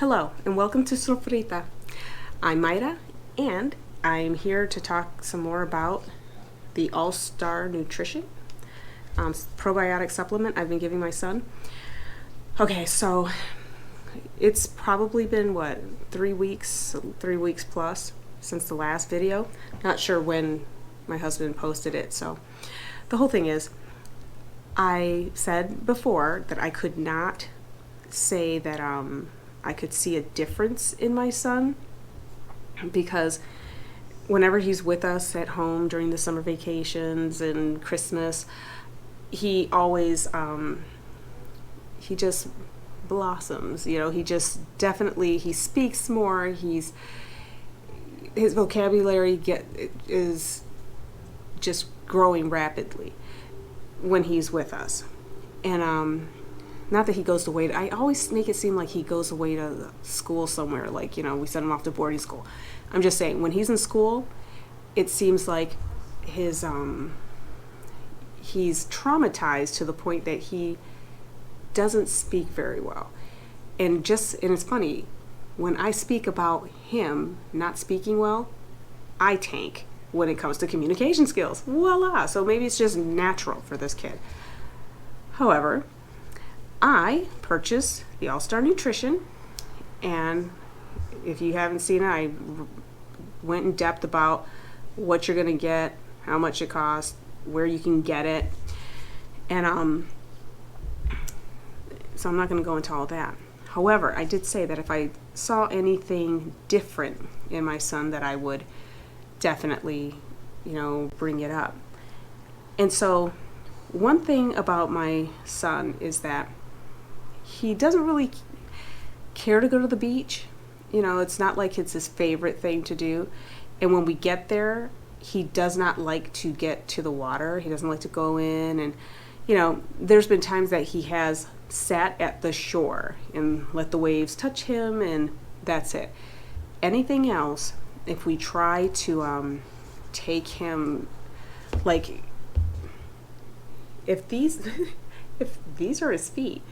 Hello and welcome to Sofrita. I'm Mayra and I'm here to talk some more about the AllStar Nutrition probiotic supplement I've been giving my son. Okay, so it's probably been 3 weeks plus since the last video. Not sure when my husband posted it. So the whole thing is, I said before that I could not say that I could see a difference in my son, because whenever he's with us at home during the summer vacations and Christmas, he always he just blossoms. He just definitely, he speaks more. His vocabulary is just growing rapidly when he's with us. And not that he goes away. I always make it seem like he goes away to school somewhere, like, we send him off to boarding school. I'm just saying, when he's in school, it seems like he's traumatized to the point that he doesn't speak very well. And it's funny, when I speak about him not speaking well, I tank when it comes to communication skills. Voila! So maybe it's just natural for this kid. However, I purchased the AllStar Nutrition, and if you haven't seen it, I went in depth about what you're going to get, how much it costs, where you can get it, and so I'm not going to go into all that. However, I did say that if I saw anything different in my son, that I would definitely, bring it up. And so one thing about my son is that he doesn't really care to go to the beach. It's not like it's his favorite thing to do. And when we get there, he does not like to get to the water. He doesn't like to go in. And, there's been times that he has sat at the shore and let the waves touch him, and that's it. Anything else, if we try to take him, like, if these are his feet,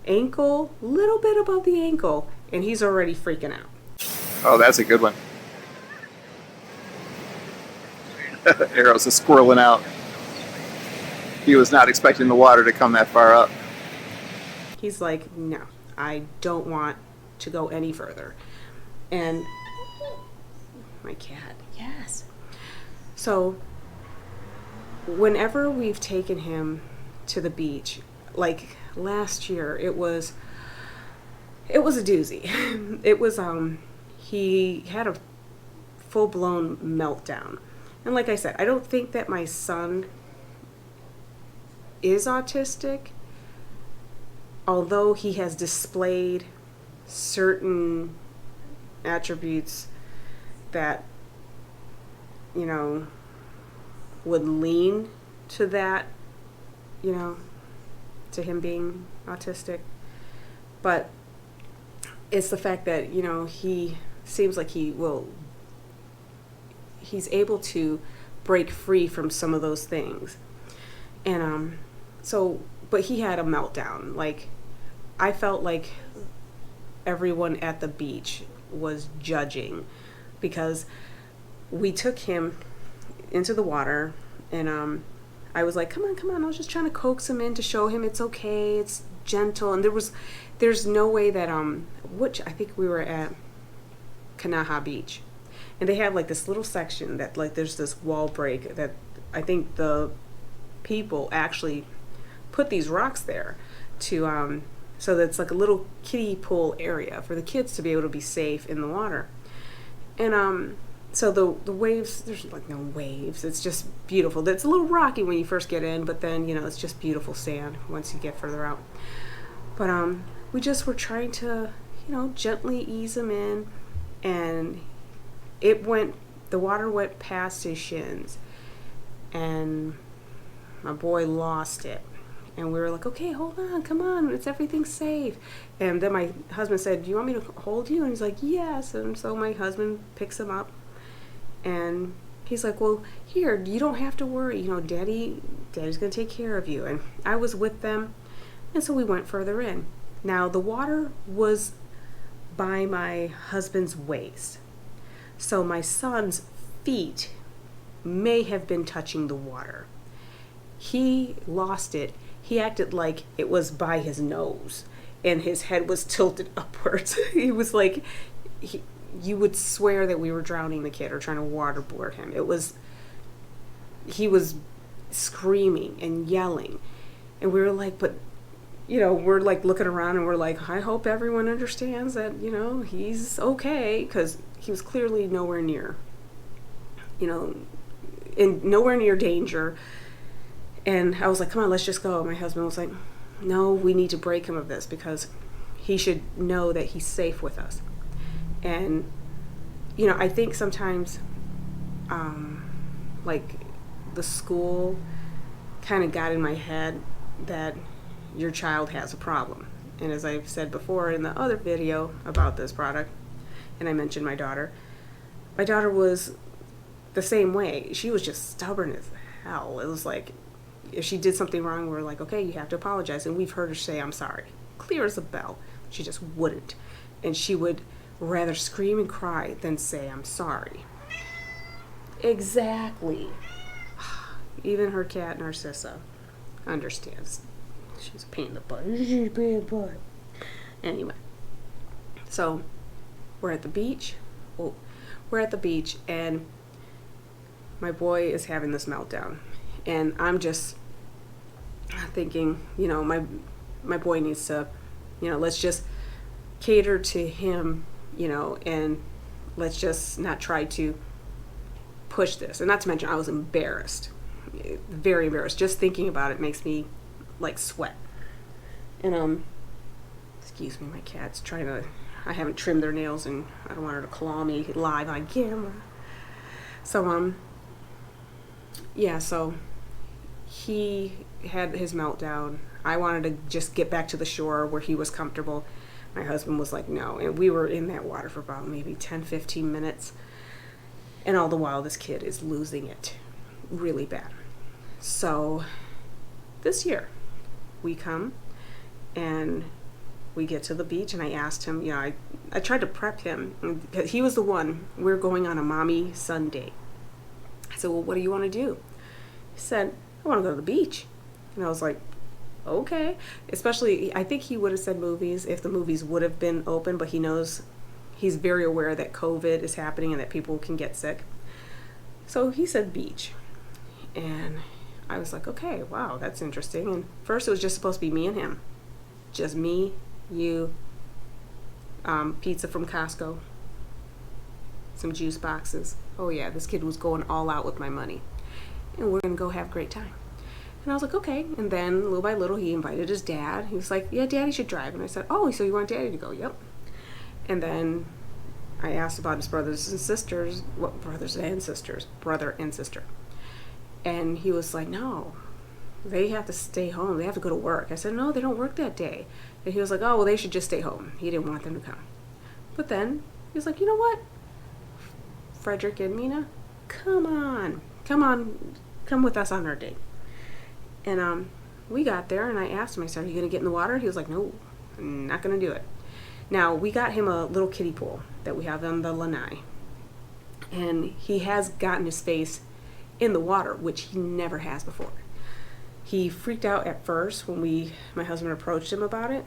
ankle, little bit above the ankle, and he's already freaking out. Oh, that's a good one. Eros is squirreling out. He was not expecting the water to come that far up. He's like, no, I don't want to go any further. And my cat, yes. So whenever we've taken him to the beach, like last year, it was a doozy. It was he had a full-blown meltdown. And like I said, I don't think that my son is autistic, although he has displayed certain attributes that would lean to that, to him being autistic. But it's the fact that he seems like he's able to break free from some of those things. And but he had a meltdown. Like, I felt like everyone at the beach was judging, because we took him into the water, and I was like, come on, I was just trying to coax him in to show him it's okay, it's gentle. And there's no way that which I think we were at Kanaha Beach, and they have like this little section that, like, there's this wall break that I think the people actually put these rocks there to so that's like a little kiddie pool area for the kids to be able to be safe in the water. And so the waves, there's like no waves, it's just beautiful. It's a little rocky when you first get in, but then it's just beautiful sand once you get further out. But we just were trying to gently ease him in, and the water went past his shins, and my boy lost it. And we were like, okay, hold on, come on, everything's safe. And then my husband said, do you want me to hold you? And he's like, yes. And so my husband picks him up, and he's like, well, here, you don't have to worry, Daddy's gonna take care of you. And I was with them, and so we went further in. Now, the water was by my husband's waist, so my son's feet may have been touching the water. He lost it. He acted like it was by his nose, and his head was tilted upwards. He was like, you would swear that we were drowning the kid or trying to waterboard him. He was screaming and yelling, and we were like, but we're like looking around and we're like, I hope everyone understands that, he's okay, because he was clearly nowhere near, in nowhere near danger. And I was like, come on, let's just go. My husband was like, no, we need to break him of this because he should know that he's safe with us. And, I think sometimes, like the school kind of got in my head that your child has a problem. And as I've said before in the other video about this product, and I mentioned my daughter was the same way. She was just stubborn as hell. It was like, if she did something wrong, we're like, okay, you have to apologize. And we've heard her say, I'm sorry. Clear as a bell. She just wouldn't. And she would rather scream and cry than say, I'm sorry. Exactly. Even her cat, Narcissa, understands. She's a pain in the butt. She's a pain in the butt. Anyway. So, we're at the beach. And my boy is having this meltdown. And I'm just thinking, my boy needs to, let's just cater to him, and let's just not try to push this. And not to mention, I was embarrassed, very embarrassed. Just thinking about it makes me like sweat. And excuse me, my cat's trying to, I haven't trimmed their nails and I don't want her to claw me live on camera. So so he had his meltdown. I wanted to just get back to the shore where he was comfortable. My husband was like, no. And we were in that water for about maybe 10-15 minutes. And all the while, this kid is losing it really bad. So this year, we come and we get to the beach, and I asked him, I tried to prep him, because he was the one, we're going on a mommy-son date. I said, well, what do you want to do? He said, I want to go to the beach. And I was like, okay. Especially, I think he would have said movies if the movies would have been open, but he's very aware that COVID is happening and that people can get sick. So he said beach. And I was like, okay, wow, that's interesting. And first it was just supposed to be me and him. Just me, you, pizza from Costco, some juice boxes. Oh yeah, this kid was going all out with my money. And we're going to go have a great time. And I was like, okay. And then little by little, he invited his dad. He was like, yeah, Daddy should drive. And I said, oh, so you want Daddy to go? Yep. And then I asked about his brothers and sisters. What brothers and sisters? Brother and sister. And he was like, no, they have to stay home. They have to go to work. I said, no, they don't work that day. And he was like, oh, well, they should just stay home. He didn't want them to come. But then he was like, you know what? Frederick and Mina, come with us on our date. And we got there, and I asked him, I said, are you going to get in the water? He was like, no, I'm not going to do it. Now, we got him a little kiddie pool that we have on the lanai. And he has gotten his face in the water, which he never has before. He freaked out at first when my husband approached him about it.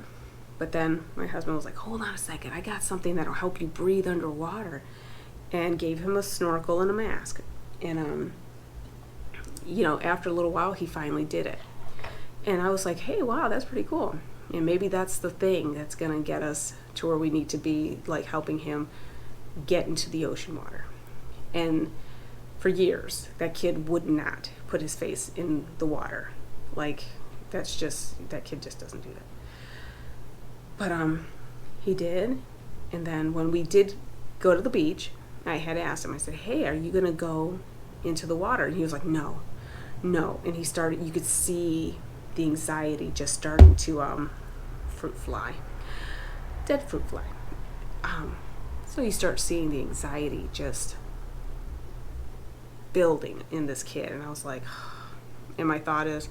But then my husband was like, hold on a second, I got something that'll help you breathe underwater. And gave him a snorkel and a mask. And, after a little while, he finally did it. And I was like, hey, wow, that's pretty cool. And maybe that's the thing that's going to get us to where we need to be, like helping him get into the ocean water. And for years, that kid would not put his face in the water. Like, that kid just doesn't do that. But he did. And then when we did go to the beach, I had asked him, I said, hey, are you going to go into the water? And he was like, no. And he started, you could see the anxiety just starting to dead fruit fly. So you start seeing the anxiety just building in this kid. And I was like, and my thought is,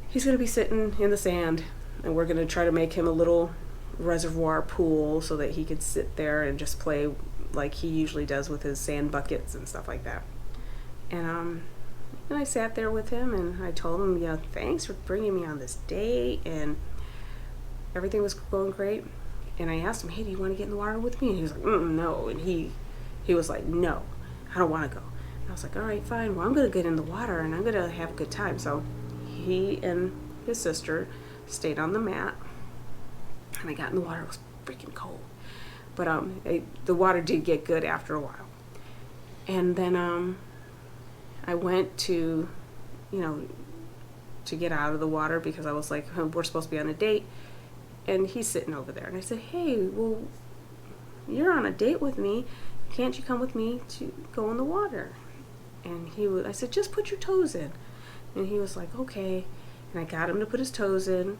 he's going to be sitting in the sand And we're going to try to make him a little reservoir pool so that he could sit there and just play like he usually does with his sand buckets and stuff like that. And I sat there with him and I told him, you know, thanks for bringing me on this date, and everything was going great. And I asked him, hey, do you want to get in the water with me? And he was like, no. And he was like, no, I don't want to go. And I was like, all right, fine. Well, I'm going to get in the water and I'm going to have a good time. So he and his sister stayed on the mat, and I got in the water. It was freaking cold, but the water did get good after a while. And then I went to, you know, to get out of the water because I was like, we're supposed to be on a date, and he's sitting over there. And I said, hey, well, you're on a date with me. Can't you come with me to go in the water? And I said, just put your toes in. And he was like, okay. And I got him to put his toes in.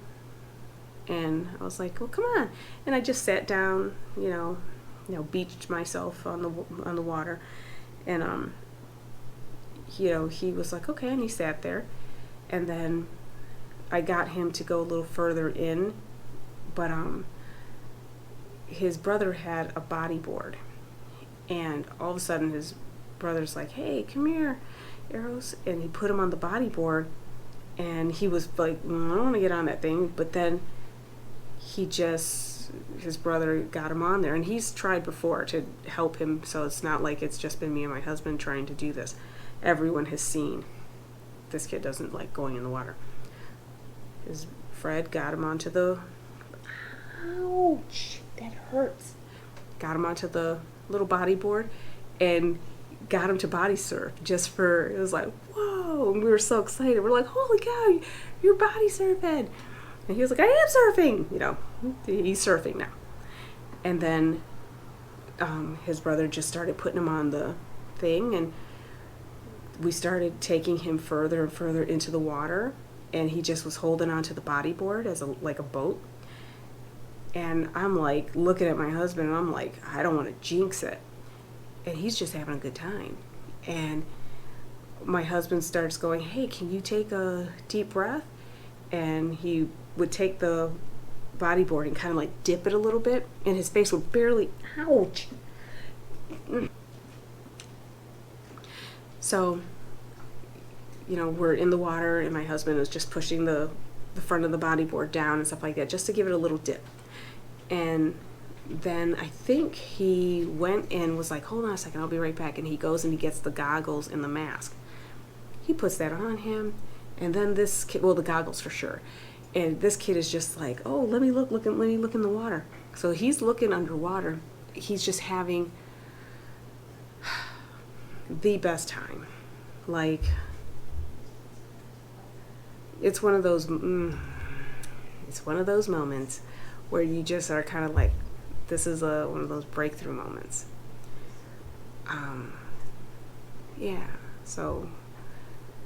And I was like, well, come on. And I just sat down, you know, beached myself on the water. And, you know, he was like, okay. And he sat there. And then I got him to go a little further in. But his brother had a bodyboard. And all of a sudden his brother's like, hey, come here, Eros. And he put him on the bodyboard. And he was like, I don't want to get on that thing. But then his brother got him on there. And he's tried before to help him. So it's not like it's just been me and my husband trying to do this. Everyone has seen this kid doesn't like going in the water. Fred got him onto the, ouch, that hurts. Got him onto the little bodyboard and got him to body surf it was like, whoa, and we were so excited. We're like, holy cow, you're body surfing. And he was like, I am surfing, you know, he's surfing now. And then his brother just started putting him on the thing, and we started taking him further and further into the water, and he just was holding onto the bodyboard as like a boat. And I'm like looking at my husband, and I'm like, I don't want to jinx it. And he's just having a good time. And my husband starts going, hey, can you take a deep breath? And he would take the bodyboard and kind of like dip it a little bit, and his face would barely, ouch. So, you know, we're in the water, and my husband is just pushing the front of the bodyboard down and stuff like that, just to give it a little dip. And then I think he went and was like, hold on a second, I'll be right back. And he goes and he gets the goggles and the mask. He puts that on him. And then this kid, well, the goggles for sure. And this kid is just like, oh, let me look in the water. So he's looking underwater. He's just having the best time. Like, it's one of those moments where you just are kind of like, this is one of those breakthrough moments. Yeah. So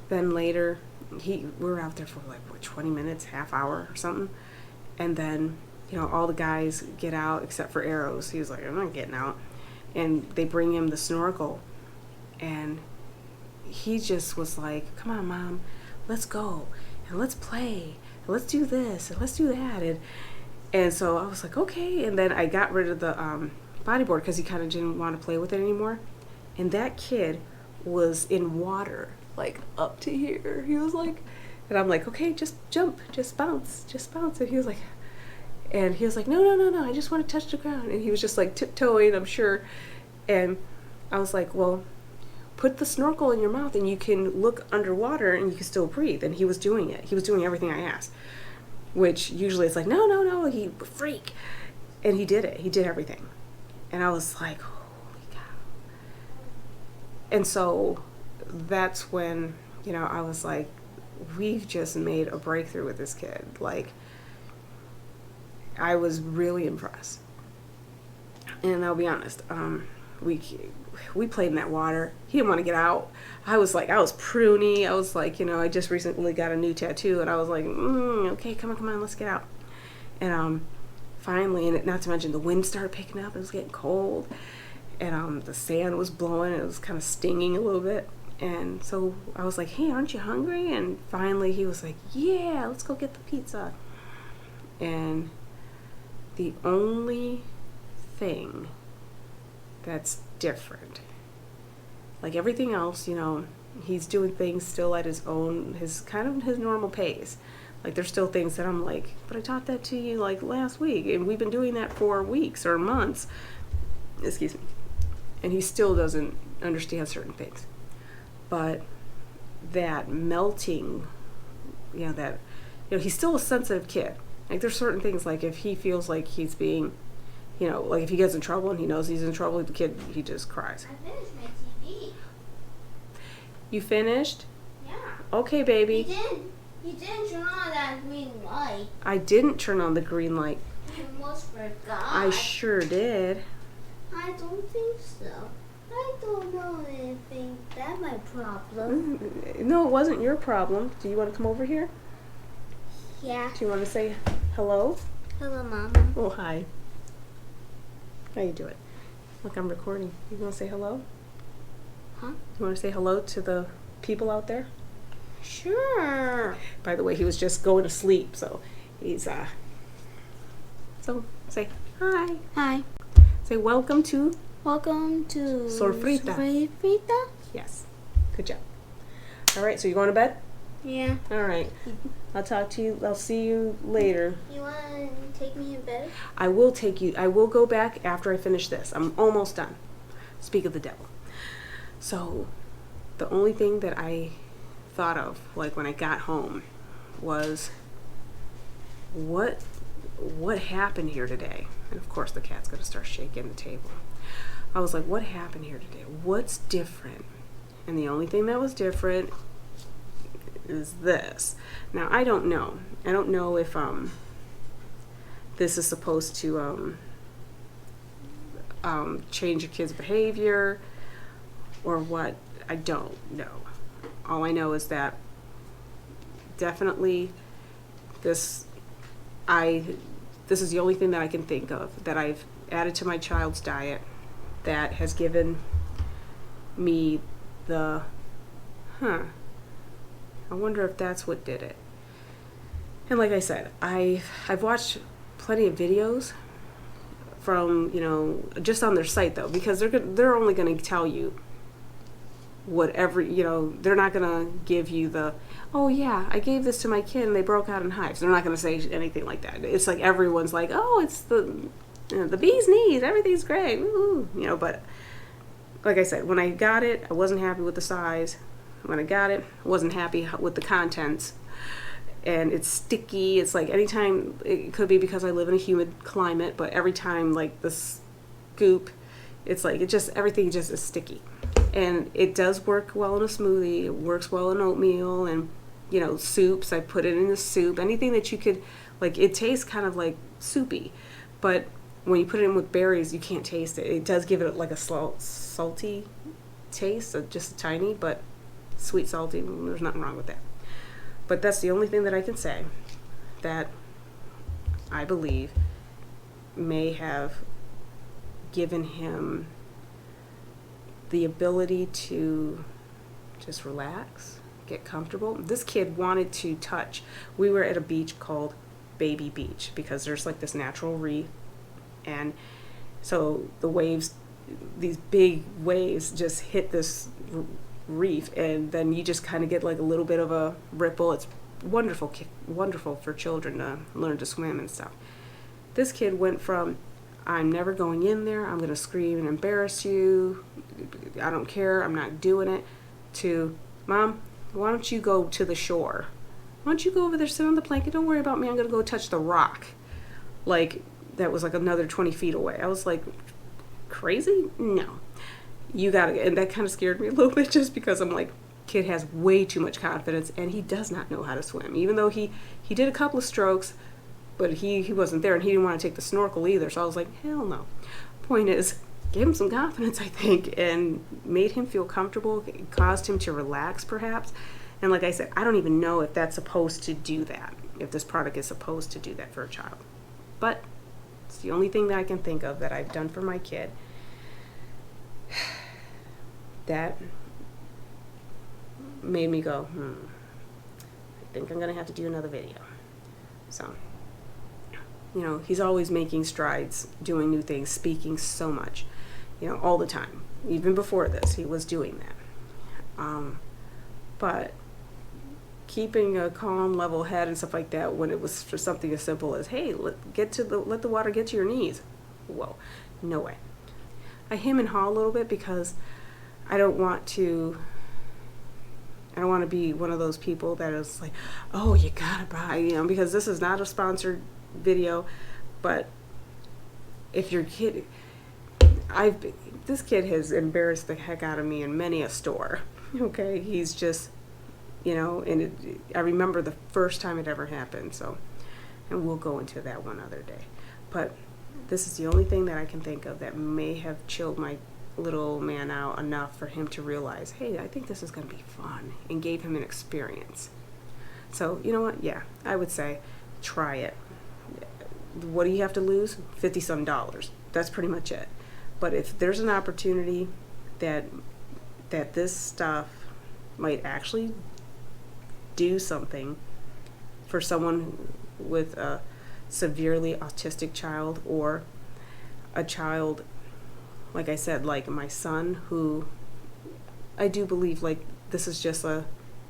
then later, we were out there for like 20 minutes, half hour or something, and then, you know, all the guys get out except for Eros. He was like, I'm not getting out. And they bring him the snorkel, and he just was like, come on, Mom, let's go and let's play and let's do this and let's do that. And so I was like, okay. And then I got rid of the bodyboard because he kind of didn't want to play with it anymore. And that kid was in water, like up to here. He was like, and I'm like, okay, just jump, just bounce. And he was like, no, I just want to touch the ground. And he was just like tiptoeing, I'm sure. And I was like, well, put the snorkel in your mouth and you can look underwater and you can still breathe. And he was doing it. He was doing everything I asked. Which usually it's like, no, he freak. And he did it. He did everything. And I was like, holy cow. And so that's when, you know, I was like, we've just made a breakthrough with this kid. Like, I was really impressed. And I'll be honest, we played in that water. He didn't want to get out. I was pruny. I was like, you know, I just recently got a new tattoo, and I was like, okay, come on, let's get out. And finally, and not to mention the wind started picking up. It was getting cold, and the sand was blowing. It was kind of stinging a little bit. And so I was like, hey, aren't you hungry? And finally he was like, yeah, let's go get the pizza. And the only thing that's different, like everything else, you know, he's doing things still at his normal pace. Like there's still things that I'm like, but I taught that to you like last week, and we've been doing that for weeks or months. Excuse me. And he still doesn't understand certain things. But that melting, you know, he's still a sensitive kid. Like there's certain things, like if he feels like he's being, you know, like if he gets in trouble and he knows he's in trouble, the kid, he just cries. I finished my TV. You finished? Yeah. Okay, baby. You didn't turn on that green light. I didn't turn on the green light. You almost forgot. I sure did. I don't think so. I don't know anything. That's my problem. No, it wasn't your problem. Do you want to come over here? Yeah. Do you want to say hello? Hello, Mama. Oh, hi. How you doing? Look, I'm recording. You want to say hello? Huh? You want to say hello to the people out there? Sure. By the way, he was just going to sleep, so he's so say hi. Hi. Say welcome to Welcome to Sorfrita. Sorfrita? Yes. Good job. All right, so you going to bed? Yeah. All right. I'll talk to you. I'll see you later. You want to take me in bed? I will take you. I will go back after I finish this. I'm almost done. Speak of the devil. So, the only thing that I thought of, like when I got home, was what happened here today? And of course, the cat's gonna start shaking the table. I was like, what happened here today? What's different? And the only thing that was different is this. Now, I don't know. I don't know if this is supposed to change a kid's behavior or what. I don't know. All I know is that definitely this is the only thing that I can think of that I've added to my child's diet that has given me the I wonder if that's what did it. And like I said, I've watched plenty of videos from, you know, just on their site though, because they're only going to tell you whatever, you know, they're not going to give you the, oh yeah, I gave this to my kid and they broke out in hives. They're not going to say anything like that. It's like everyone's like, oh, it's the bee's knees, everything's great, woo, you know. But like I said, when I got it, I wasn't happy with the size. When I got it, I wasn't happy with the contents. And it's sticky. It's like anytime, it could be because I live in a humid climate, but every time like the scoop, it's like everything just is sticky. And it does work well in a smoothie. It works well in oatmeal and, you know, soups. I put it in the soup. Anything that you could, like, it tastes kind of like soupy. But when you put it in with berries, you can't taste it. It does give it like a salty taste, just tiny, but sweet, salty. There's nothing wrong with that. But that's the only thing that I can say that I believe may have given him the ability to just relax, get comfortable. This kid wanted to touch. We were at a beach called Baby Beach because there's like this natural reef, and so the waves, these big waves just hit this reef, and then you just kind of get like a little bit of a ripple. It's wonderful for children to learn to swim and stuff. This kid went from, I'm never going in there, I'm going to scream and embarrass you, I don't care, I'm not doing it, to, Mom, why don't you go to the shore? Why don't you go over there, sit on the blanket, don't worry about me, I'm going to go touch the rock. Like, that was like another 20 feet away. I was like, crazy? No. You got to, and that kind of scared me a little bit just because I'm like, kid has way too much confidence and he does not know how to swim. Even though he did a couple of strokes, but he wasn't there and he didn't want to take the snorkel either. So I was like, hell no. Point is, gave him some confidence, I think, and made him feel comfortable, caused him to relax perhaps. And like I said, I don't even know if that's supposed to do that, if this product is supposed to do that for a child. But it's the only thing that I can think of that I've done for my kid that made me go, I think I'm going to have to do another video. So, you know, he's always making strides, doing new things, speaking so much, you know, all the time. Even before this, he was doing that. But keeping a calm, level head and stuff like that when it was for something as simple as, hey, let the water get to your knees. Whoa, no way. I hem and haw a little bit because I don't want to be one of those people that is like, oh, you gotta buy, you know, because this is not a sponsored video. But if your kid, this kid has embarrassed the heck out of me in many a store. Okay, he's just, you know, and I remember the first time it ever happened. So, and we'll go into that one other day. But this is the only thing that I can think of that may have chilled my little man out enough for him to realize, hey, I think this is going to be fun, and gave him an experience. So, you know what? Yeah, I would say try it. What do you have to lose? $50 some. That's pretty much it. But if there's an opportunity that this stuff might actually do something for someone with a severely autistic child, or a child, like I said, like my son, who I do believe like this is just a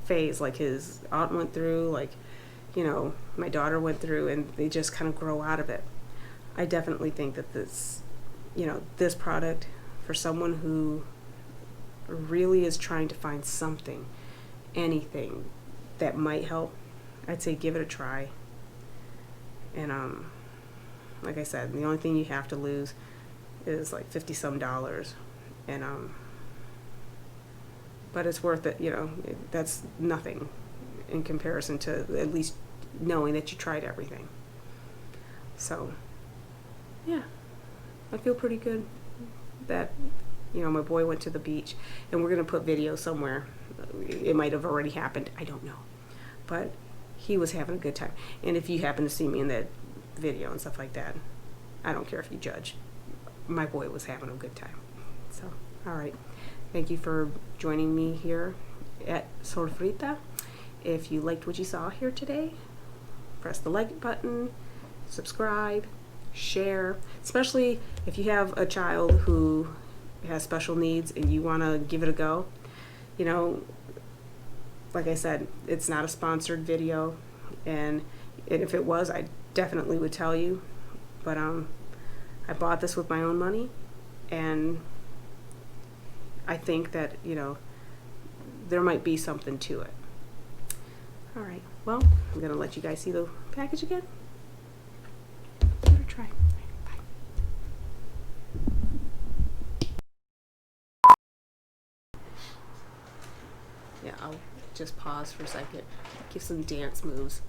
phase, like his aunt went through, like, you know, my daughter went through, and they just kind of grow out of it. I definitely think that this, you know, this product for someone who really is trying to find something, anything that might help, I'd say give it a try. And like I said, the only thing you have to lose is like $50 some, and but it's worth it, you know. That's nothing in comparison to at least knowing that you tried everything. So yeah, I feel pretty good that, you know, my boy went to the beach, and we're gonna put video somewhere. It might have already happened, I don't know, but he was having a good time. And if you happen to see me in that video and stuff like that, I don't care if you judge. My boy was having a good time. So, all right. Thank you for joining me here at Sorfrita. If you liked what you saw here today, press the like button, subscribe, share, especially if you have a child who has special needs and you want to give it a go. You know, like I said, it's not a sponsored video, and if it was, I definitely would tell you. But I bought this with my own money, and I think that, you know, there might be something to it. All right, well, I'm gonna let you guys see the package again. Give it a try. Bye. Yeah, I'll just pause for a second, give some dance moves.